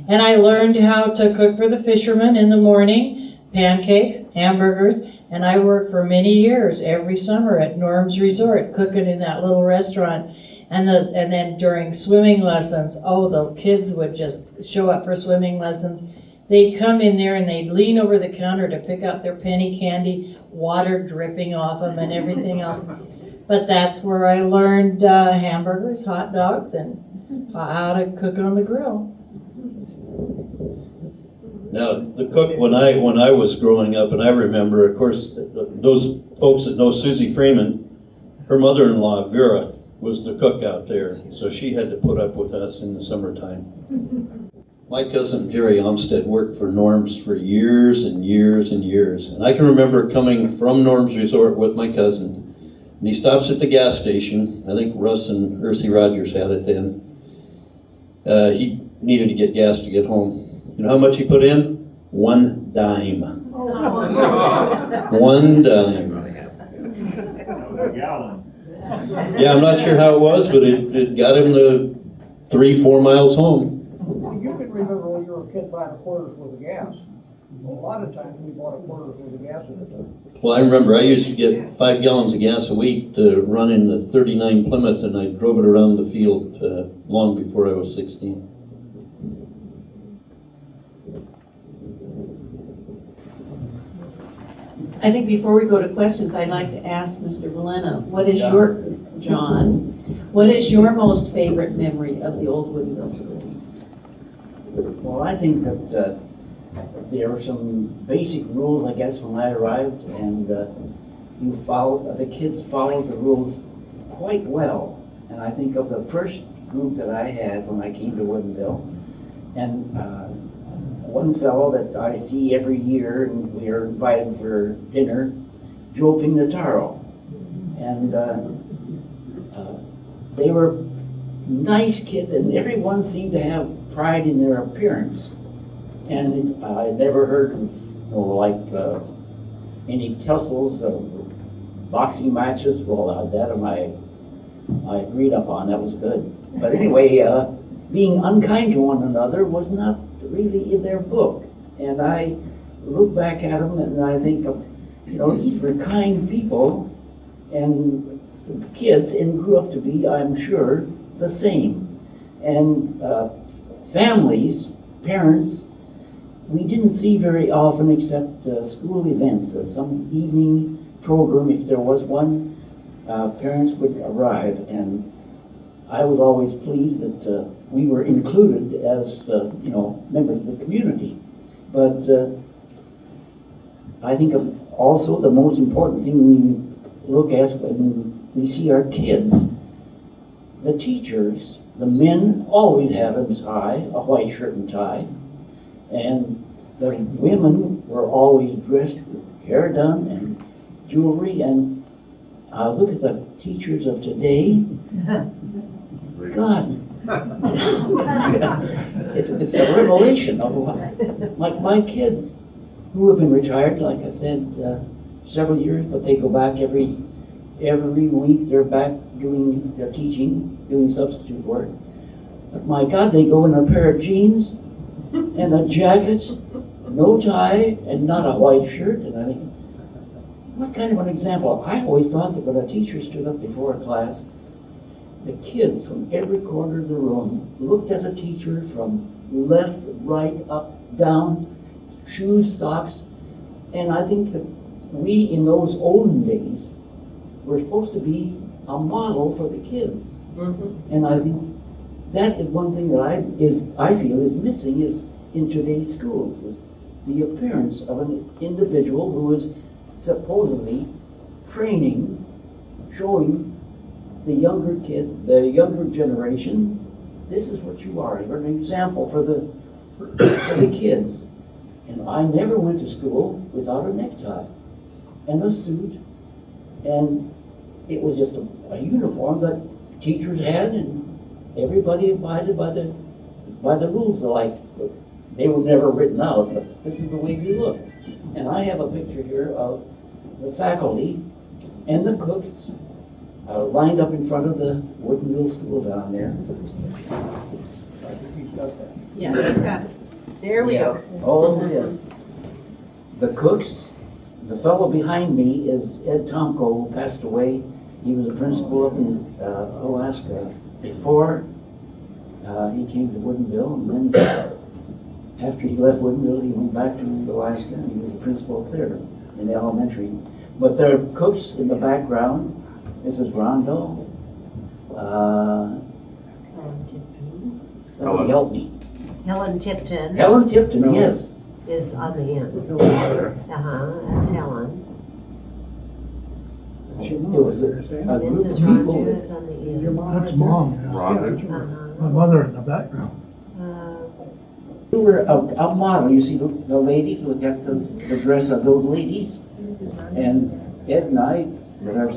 And I learned how to cook for the fishermen in the morning, pancakes, hamburgers, and I worked for many years every summer at Norm's Resort, cooking in that little restaurant. And then during swimming lessons, the kids would just show up for swimming lessons. They'd come in there and they'd lean over the counter to pick out their penny candy, water dripping off them and everything else. But that's where I learned hamburgers, hot dogs, and how to cook on the grill. Now, the cook, when I was growing up, and I remember, of course, those folks that know Susie Freeman, her mother-in-law, Vera, was the cook out there, so she had to put up with us in the summertime. My cousin Jerry Olmsted worked for Norm's for years and years and years, and I can remember coming from Norm's Resort with my cousin, and he stops at the gas station. I think Russ and Ersie Rogers had it then. He needed to get gas to get home. You know how much he put in? 1 dime. 1 dime. Yeah, I'm not sure how it was, but it got him the 3-4 miles home. You can remember when you were a kid buying a quarters worth of gas. A lot of times we bought a quarters worth of gas at the time. Well, I remember I used to get 5 gallons of gas a week to run in the 39 Plymouth, and I drove it around the field long before I was 16. I think before we go to questions, I'd like to ask Mr. Valena, what is your, John, what is your most favorite memory of the old Woodinville School? Well, I think that there were some basic rules, I guess, when I arrived, and the kids followed the rules quite well. And I think of the first group that I had when I came to Woodinville, and one fellow that I see every year, and we are invited for dinner, Joe Pignataro. And they were nice kids, and everyone seemed to have pride in their appearance. And I never heard of, any tussles or boxing matches. Well, that I agreed upon, that was good. But anyway, being unkind to one another was not really in their book. And I look back at them and I think of, these were kind people, and kids, and grew up to be, I'm sure, the same. And families, parents, we didn't see very often except school events, some evening program, if there was one, parents would arrive, and I was always pleased that we were included as, members of the community. But I think of also the most important thing we look at when we see our kids, the teachers, the men always had a tie, a white shirt and tie, and the women were always dressed with hair done and jewelry. And look at the teachers of today. God, it's a revelation of like my kids who have been retired, like I said, several years, but they go back every week. They're back doing their teaching, doing substitute work. But my God, they go in a pair of jeans and a jacket, no tie, and not a white shirt. And I think, what kind of an example? I always thought that when a teacher stood up before a class, the kids from every corner of the room looked at a teacher from left, right, up, down, shoes, socks. And I think that we, in those olden days, were supposed to be a model for the kids. Mm-hmm. And I think that is one thing that I feel is missing is in today's schools, is the appearance of an individual who is supposedly training, showing the younger kids, the younger generation, this is what you are. You're an example for the kids. And I never went to school without a necktie and a suit, and it was just a uniform that teachers had, and everybody abided by the rules. Like, they were never written out, but this is the way we look. And I have a picture here of the faculty and the cooks lined up in front of the Woodinville School down there. Yeah, he's got it. There we go. Oh, yes. The cooks, the fellow behind me is Ed Tomko, who passed away. He was a principal up in Alaska before he came to Woodinville, and then after he left Woodinville, he went back to Alaska, and he was a principal up there in the elementary. But there are cooks in the background. Mrs. Rondo. Somebody help me. Helen Tipton Helen Tipton, yes. is on the end. That's Helen. It was a group of Mrs. people Ronda that is on the end. That's Mom. My mother in the background. we were a model. You see the ladies, look at the dress of those ladies. And Ed and I, with our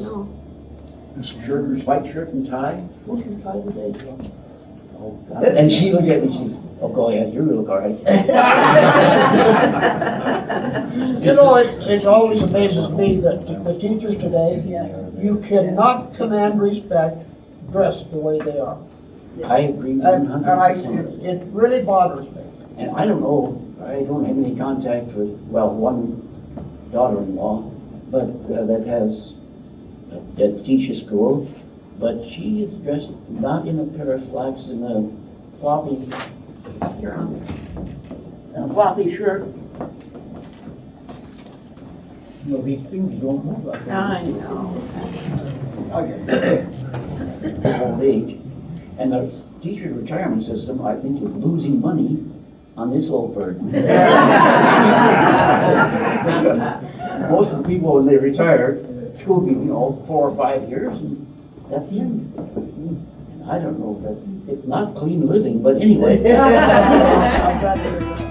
white shirt and tie. What's your tie today, John? And she looked at me, she says, oh, go ahead, you look all right. You know, it always amazes me that the teachers today, you cannot command respect dressed the way they are. I agree And 100%. it really bothers me. And I don't know, I don't have any contact with, well, one daughter-in-law, but that teaches school, but she is dressed not in a pair of slacks and a floppy shirt. You know, these things don't move like that. I know. Old age. And the teacher retirement system, I think, is losing money on this old bird. Most of the people, when they retire, school, 4 or 5 years, and that's the end. And I don't know, but it's not clean living, but anyway. I'm glad to hear that.